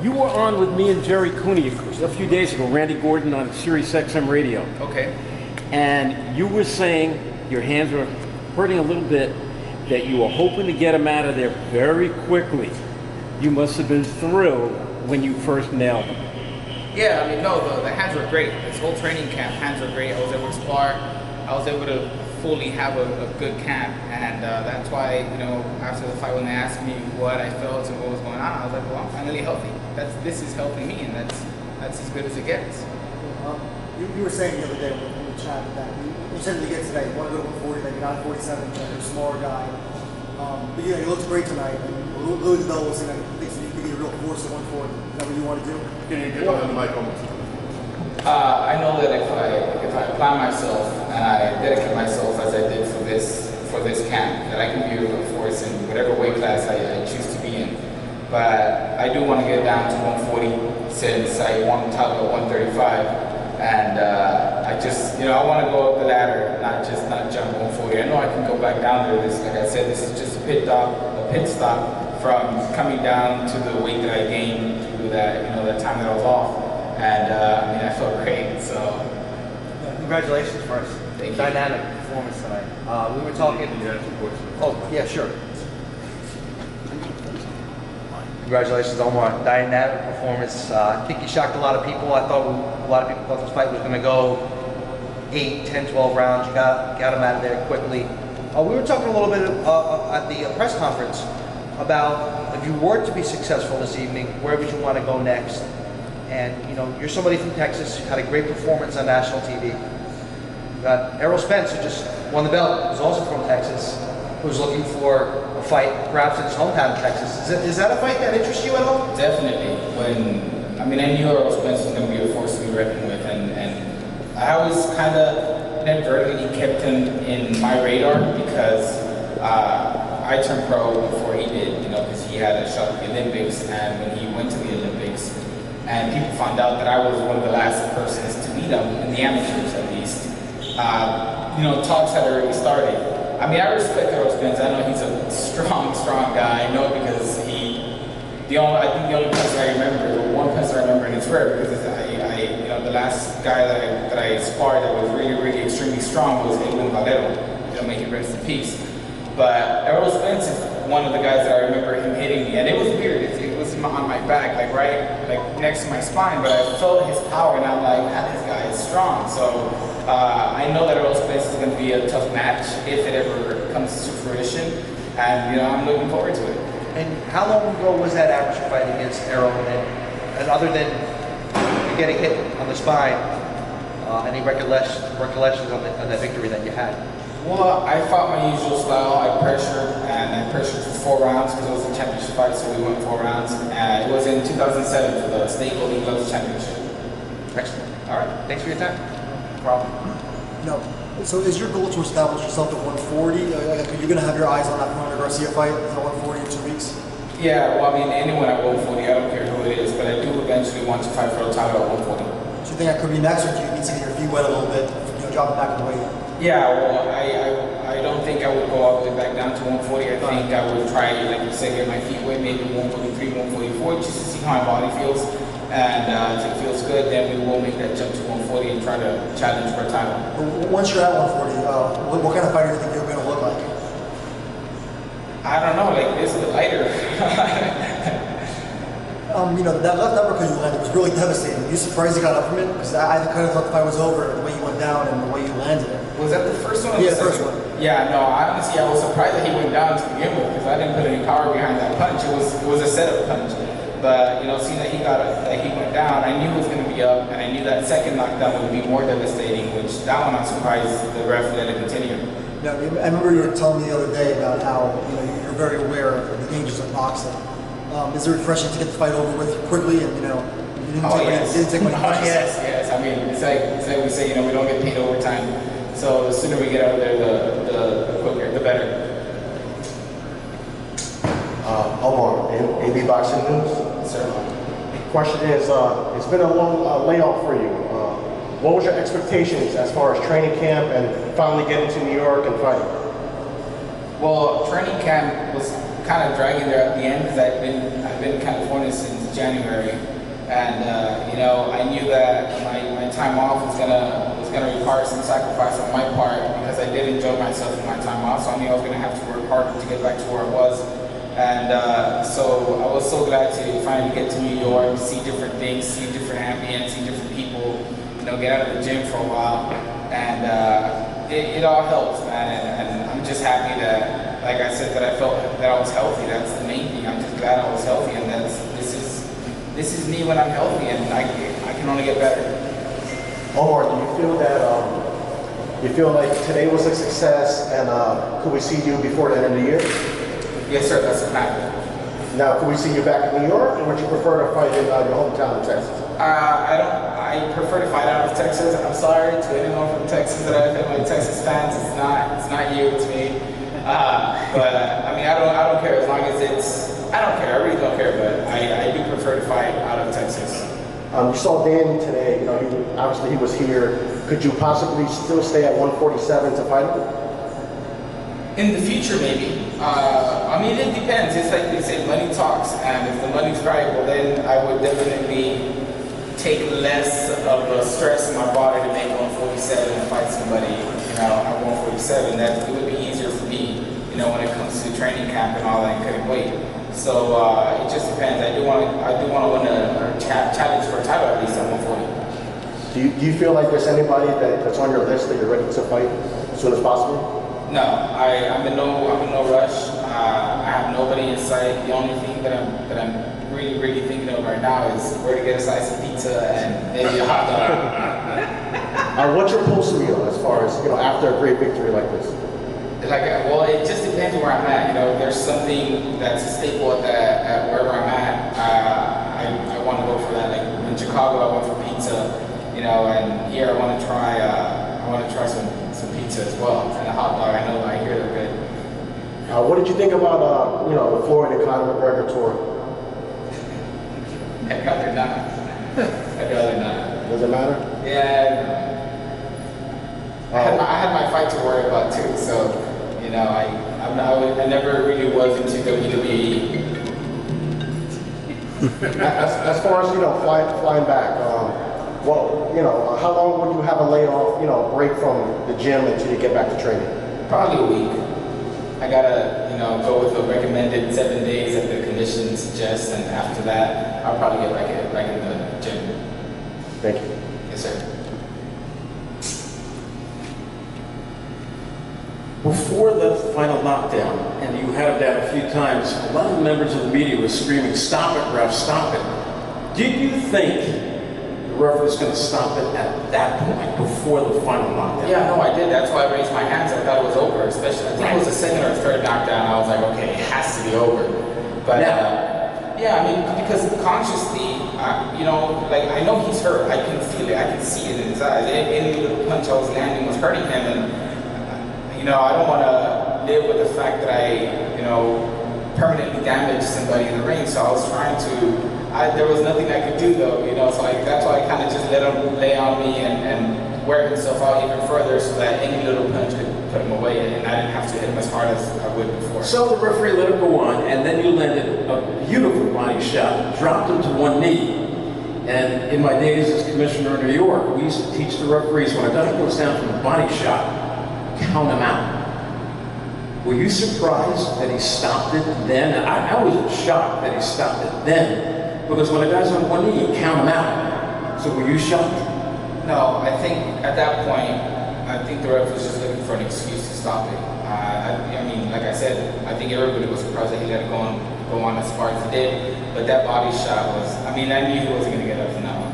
You were on with me and Jerry Cooney a few days ago, Randy Gordon on Sirius XM Radio. Okay. And you were saying your hands were hurting a little bit, that you were hoping to get him out of there very quickly. You must have been thrilled when you first nailed him. Yeah, I mean, no, the hands were great. This whole training camp, hands were great. I was able to spar. I was able to fully have a good camp, and that's why, you know, after the fight, when they asked me what I felt and what was going on, I was like, well, I'm finally healthy. This is helping me, and that's as good as it gets. You were saying the other day when we chatted that you said to get today, you want to go to 140, then you got 47, you're a smaller guy. But yeah, you looked great tonight. Louis Bell was saying that he thinks you could be a real force at 140. Is that what you want to do? Can you get on the mic almost? I know that if I apply myself and I dedicate myself as I did for this camp, that I can be a real force in whatever weight class I choose to be in. But I do want to get down to 140 since I won the title at 135. And I just, I want to go up the ladder, not jump 140. I know I can go back down there. Like I said, this is just a pit stop from coming down to the weight that I gained through that time that I was off. And I felt great. So, congratulations first. Thank you. Dynamic performance tonight. We were talking. Oh, yeah, sure. Congratulations, Omar. Dynamic performance. I think you shocked a lot of people. A lot of people thought this fight was going to go 8, 10, 12 rounds. You got him out of there quickly. We were talking a little bit at the press conference about if you were to be successful this evening, where would you want to go next? And you're somebody from Texas who had a great performance on national TV. You got Errol Spence, who just won the belt, who's also from Texas, who's looking for a fight, perhaps in his hometown of Texas. Is that a fight that interests you at all? Definitely. I knew Errol Spence was going to be a force to be reckoned with, and I always kind of inadvertently kept him in my radar because I turned pro before he did, because he had a shot at the Olympics, and when he went to the Olympics, and people found out that I was one of the last persons to beat him, in the amateurs at least, talks had already started. I respect Errol Spence. I know he's a strong guy. I know because I think the only person I remember, the one person I remember, and it's rare because the last guy that I sparred that was really, really extremely strong was Edwin Valero. May he rest in peace. But Errol Spence is one of the guys that I remember him hitting me, and it was weird. It was on my back, right next to my spine, but I felt his power, and I'm like, man, this guy is strong. So I know that Errol Spence is going to be a tough match if it ever comes to fruition, and I'm looking forward to it. And how long ago was that amateur fight against Errol? And other than you getting hit on the spine, any recollections on that victory that you had? Well, I fought my usual style. I pressured for 4 rounds because it was a championship fight, so we went 4 rounds. It was in 2007 for the State Golden Gloves Championship. Excellent. All right. Thanks for your time. No problem. So is your goal to establish yourself at 140? Are you going to have your eyes on that Conor Garcia fight at 140 in 2 weeks? Yeah, well, anyone at 140, I don't care who it is, but I do eventually want to fight for a title at 140. So you think that could be next, or do you need to get your feet wet a little bit, drop it back in the weight? Yeah, well, I don't think I would go all the way back down to 140. I think I would try, like you said, get my feet wet, maybe 143, 144, just to see how my body feels. And if it feels good, then we will make that jump to 140 and try to challenge for a title. Once you're at 140, what kind of fighter do you think you're going to look like? I don't know, like this, but lighter. That left uppercut you landed was really devastating. Were you surprised you got up from it? Because I kind of thought the fight was over the way you went down and the way you landed it. Was that the first one? Yeah, the first one. Yeah, no, honestly, I was surprised that he went down to begin with because I didn't put any power behind that punch. It was a setup punch. But, seeing that he went down, I knew he was going to be up, and I knew that second knockdown would be more devastating, which that one I'm surprised the ref let it continue. Yeah, I remember you were telling me the other day about how you're very aware of the dangers of boxing. Is it refreshing to get the fight over with quickly and you didn't take many punches? Yes. It's like we say, we don't get paid overtime. So the sooner we get out of there, the quicker, the better. Omar, AB Boxing News. Sir. Question is, it's been a long layoff for you. What was your expectations as far as training camp and finally getting to New York and fighting? Well, training camp was kind of dragging there at the end because I've been in California since January, and you know, I knew that my time off was gonna require some sacrifice on my part because I did enjoy myself in my time off. So I knew I was gonna have to work harder to get back to where I was, and so I was so glad to finally get to New York, see different things, see different ambience, see different people, you know, get out of the gym for a while, and it all helps, man, and I'm just happy that, like I said, that I felt that I was healthy. That's the main thing. I'm just glad I was healthy, and this is me when I'm healthy, and I can only get better. Omar, do you feel that you feel like today was a success, and could we see you before the end of the year? Yes, sir. That's a fact. Now, could we see you back in New York, or would you prefer to fight in your hometown of Texas? I prefer to fight out of Texas. I'm sorry to anyone from Texas that I've had my Texas fans. It's not you, it's me. But I mean, I don't care as long as I don't care. I really don't care. But I do prefer to fight out of Texas. You saw Danny today. You know, obviously he was here. Could you possibly still stay at 147 to fight him? In the future, maybe. I mean, it depends. It's like they say, money talks, and if the money's right, well, then I would definitely take less of a stress in my body to make 147 and fight somebody, you know, at 147. That it would be easier for me, you know, when it comes to training camp and all that, and cutting weight. So it just depends. I do want to win a challenge for a title at least at 140. Do you feel like there's anybody that's on your list that you're ready to fight as soon as possible? No, I'm in no rush. I have nobody in sight. The only thing that I'm really thinking of right now is where to get a slice of pizza and maybe a hot dog. What's your post meal as far as, you know, after a great victory like this? Like, well, it just depends where I'm at. You know, there's something that's a staple at wherever I'm at. I want to go for that. Like in Chicago, I went for pizza. You know, and here I want to try some pizza as well, and a hot dog. I hear they're good. What did you think about, you know, the Floyd and Conor McGregor tour? I'd rather not. Does it matter? Yeah. I had my fight to worry about too, so you know, I never really was into WWE. As far as, you know, flying back, well, you know, how long would you have a layoff, you know, break from the gym until you get back to training? Probably a week. I gotta, you know, go with the recommended 7 days that the conditions suggest, and after that, I'll probably get back in the gym. Thank you. Yes, sir. Before the final knockdown, and you had him down a few times, a lot of the members of the media were screaming, "Stop it, ref, stop it." Did you think the ref was going to stop it at that point, before the final knockdown? Yeah, no, I did. That's why I raised my hands. I thought it was over, especially. I think it was the second or third knockdown. I was like, okay, it has to be over. But yeah, I mean, because consciously, you know, like I know he's hurt. I can feel it. I can see it in his eyes. Any little punch I was landing was hurting him, and you know, I don't want to live with the fact that I, you know, permanently damaged somebody in the ring. So I was trying to. There was nothing I could do though, you know. So that's why I kind of just let him lay on me and wear himself out even further, so that any little punch could put him away, and I didn't have to hit him as hard as I would before. So the referee let him go on, and then you landed a beautiful body shot, dropped him to one knee. And in my days as commissioner in New York, we used to teach the referees, when a guy goes down from a body shot, count him out. Were you surprised that he stopped it then? And I was shocked that he stopped it then, because when a guy's on one knee, you count him out. So were you shocked? No, I think at that point, I think the ref was just looking for an excuse to stop it. I mean, like I said, I think everybody was surprised that he let it go on as far as he did. But that body shot was, I mean, I knew he wasn't going to get up from that one.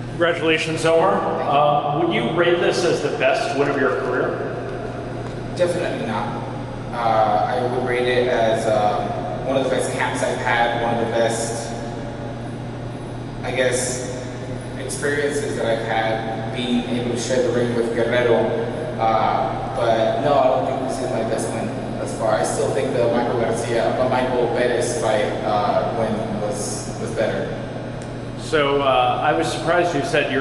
Congratulations, Omar. Would you rate this as the best win of your career? Definitely not. I would rate it as one of the best camps I've had, one of the best, I guess, experiences that I've had, being able to share the ring with Guerrero. But no, I don't think this is my best win thus far. I still think the Michael Perez fight win was better. So I was surprised you said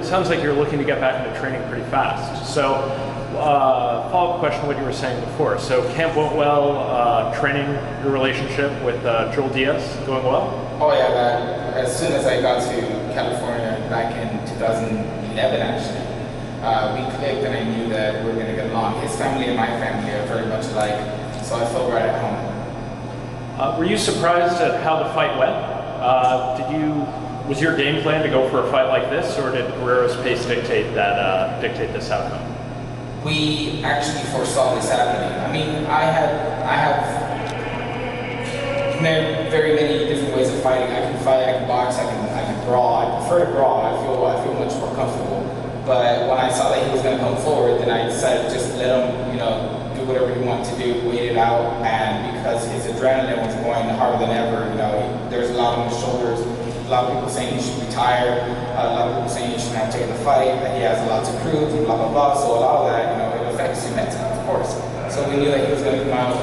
sounds like you're looking to get back into training pretty fast. So follow-up question to what you were saying before. So camp went well, training, your relationship with Joel Diaz going well? Oh yeah, as soon as I got to California back in 2011 actually, we clicked and I knew that we were going to get along. His family and my family are very much alike, so I felt right at home. Were you surprised at how the fight went? Was your game plan to go for a fight like this, or did Guerrero's pace dictate this outcome? We actually foresaw this happening. I mean, I have very many different ways of fighting. I can fight, I can box, I can brawl. I prefer to brawl. I feel much more comfortable. But when I saw that he was going to come forward, then I decided to just let him, do whatever he wanted to do, wait it out. And because his adrenaline was going harder than ever, there's a lot on his shoulders. A lot of people saying he should retire. A lot of people saying he shouldn't have taken the fight, that he has a lot to prove, and blah, blah, blah. So a lot of that, it affects you mentally, of course. So we knew that he was going to come out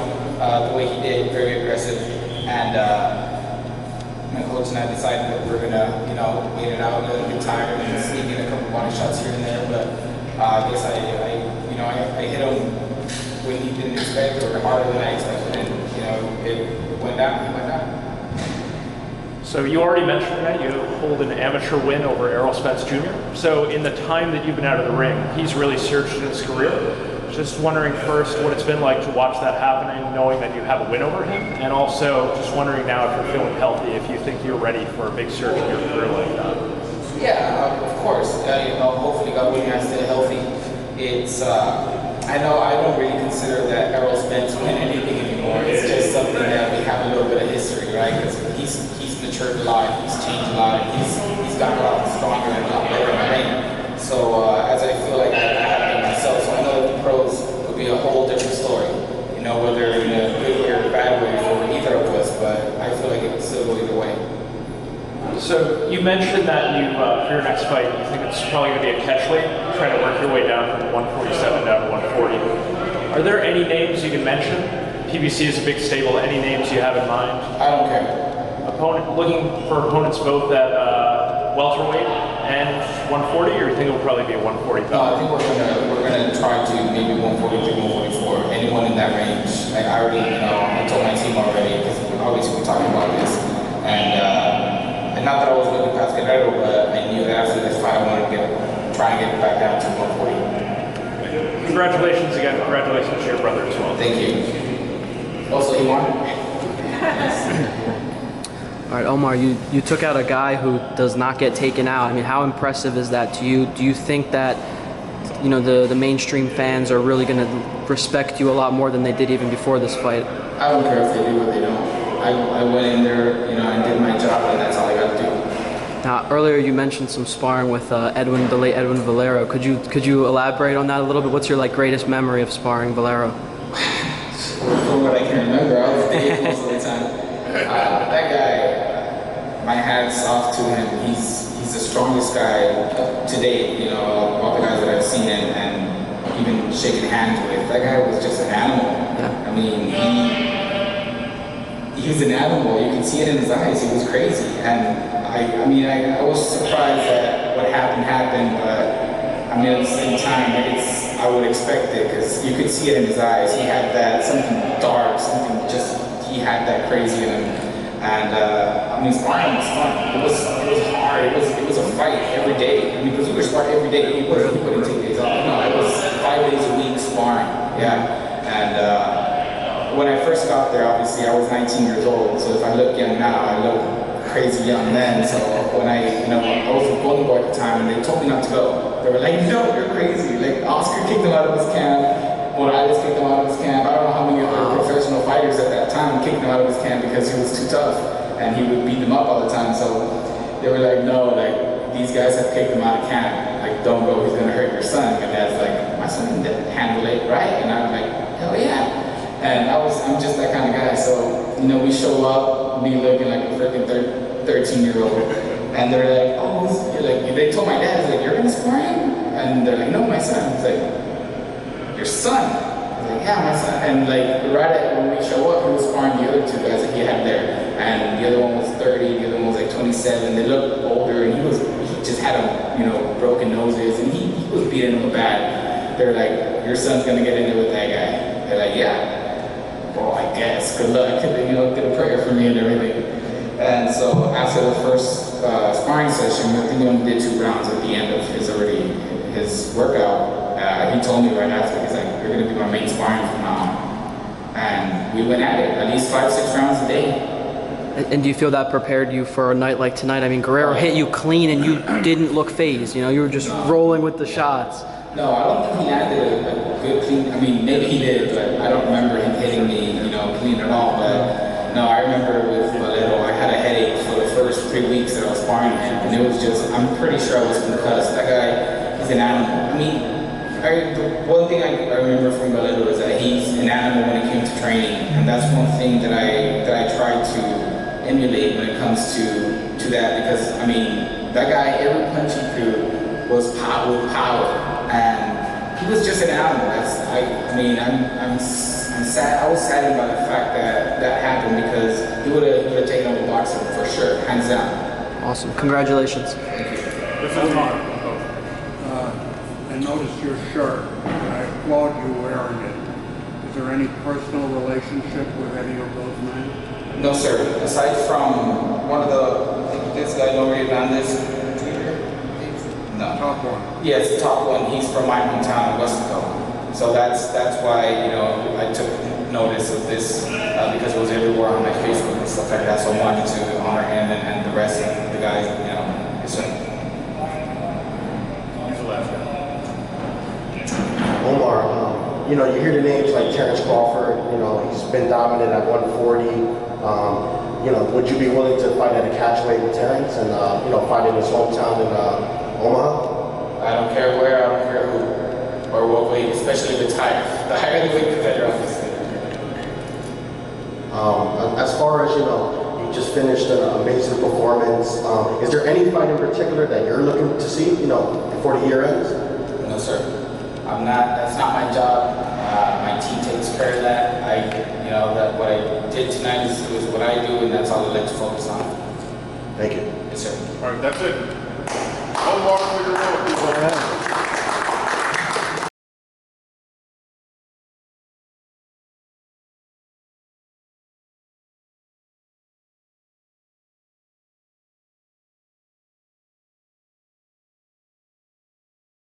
the way he did, very aggressive. And my coach and I decided that we're going to, wait it out, let him get tired, and sneak in a couple body shots here and there. But I guess I hit him when he didn't expect, or harder than I expected, and it went down. He went down. So you already mentioned that you hold an amateur win over Errol Spence Jr. So in the time that you've been out of the ring, he's really surged in his career. Just wondering first what it's been like to watch that happening, knowing that you have a win over him, and also just wondering now if you're feeling healthy, if you think you're ready for a big surge in your career like that. Yeah, of course. Hopefully God willing, I'm still healthy. It's I don't really consider that Errol Spence win anything anymore. It's just something that we have a little bit of history, right? Because he's matured a lot, he's changed a lot, and he's gotten a lot stronger and a lot better in the ring. So as I feel like I have been myself, so I know that the pros would be a whole different story. Whether in a good way or a bad way for either of us, but I feel like it could still go either way. So you mentioned that you, for your next fight, you think it's probably going to be a catch weight, trying to work your way down from 147 down to 140. Are there any names you can mention? PBC is a big stable. Any names you have in mind? I don't care. Looking for opponents both at welterweight and 140, or you think it'll probably be a 140? No, I think we're gonna try to maybe 143, 144. Anyone in that range. I already, I told my team already because obviously we're talking about this, and not that I was looking past Guerrero, but I knew that after this fight I wanted to try and get back down to 140. Congratulations again. Congratulations to your brother as well. Thank you. Also, he won. All right, Omar, you took out a guy who does not get taken out. I mean, how impressive is that to you? Do you think that, the mainstream fans are really going to respect you a lot more than they did even before this fight? I don't care if they do or they don't. I went in there, and did my job, and that's all I got to do. Now, earlier you mentioned some sparring with the late Edwin Valero. Could you elaborate on that a little bit? What's your greatest memory of sparring Valero? From what I can remember, I was dating most of the time. That guy, my hat's off to him. He's the strongest guy to date. All the guys that I've seen and even shaking hands with. That guy was just an animal. Yeah. I mean, he was an animal. You could see it in his eyes. He was crazy. And I was surprised that what happened, but at the same time, I would expect it because you could see it in his eyes. He had that something dark, he had that crazy in him. And sparring was fun. It was hard. It was a fight every day. Because we were sparring every day. He wouldn't take days off. No, it was 5 days a week sparring. Yeah. And when I first got there, obviously I was 19 years old. So if I look young now, I look crazy young then. So when I was a golden boy at the time, and they told me not to go. They were like, "No, you're crazy." Like Oscar kicked him out of his camp. Morales kicked him out of his camp. I don't know how many other professional fighters at that time kicked him out of his camp because he was too tough and he would beat them up all the time. So they were like, "No, these guys have kicked him out of camp. Don't go. He's gonna hurt your son." And Dad's like, "My son didn't handle it right," and I'm like, "Hell yeah!" And I'm just that kind of guy. So we show up, me looking like a freaking 13-year-old, and they're like, "Oh, they told my dad, "You're gonna spar him?" And they're like, "No, my son." He's like, "Your son?" I was like, "Yeah, my son." And when we show up, he was sparring the other two guys that he had there, and the other one was 30, the other one was 27. They looked older, and he just had broken noses, and he was beating them bad. They're like, your son's gonna get into it with that guy. They're like, yeah. Well, I guess. Good luck. You know, get a prayer for me and everything. And so after the first sparring session, I think he only did 2 rounds at the end of his workout. He told me right after, he's like, you're gonna be my main sparring from now on. And we went at it, at least 5-6 rounds a day. And do you feel that prepared you for a night like tonight? I mean, Guerrero hit you clean and you didn't look phased. You know, you were just rolling with the shots. No, I don't think he landed a good clean. I mean, maybe he did, but I don't remember him hitting me, you know, clean at all. But no, I remember with Guerrero, I had a headache for the first 3 weeks that I was sparring him, and it was just, I'm pretty sure I was concussed. That guy, he's an animal. I mean, the one thing I remember from Guerrero is that he's an animal when it came to training, and that's one thing that I tried to emulate when it comes to that, because I mean, that guy, every punch he threw was with power, and he was just an animal. I'm sad. I was saddened by the fact that that happened, because he would have taken over boxing for sure, hands down. Awesome. Congratulations. This is Omar. I noticed your shirt, and I applaud you wearing it. Is there any personal relationship with any of those men? No, sir. Aside from one of I think this guy, Robert Guerrero, no. Top one. Yes, the top one. He's from my hometown in Wesco. So that's why, you know, I took notice of this because it was everywhere on my Facebook and stuff like that. So I wanted to honor him and the rest of the guys, you know. Yes, sir. He's the last guy. Omar, you know, you hear the names like Terrence Crawford. You know, he's been dominant at 140. You know, would you be willing to fight at a catchweight with Terrence and, you know, fight in his hometown in Omaha? I don't care where, I don't care who, or what weight, especially the higher the weight, the better, obviously. As far as, you know, you just finished an amazing performance. Is there any fight in particular that you're looking to see, you know, before the year ends? No, sir. I'm not, that's not my job. My team takes care of that. You know, that what I did tonight is what I do, and that's all I like to focus on. Thank you. Yes, sir. All right, that's it. Omar Figueroa.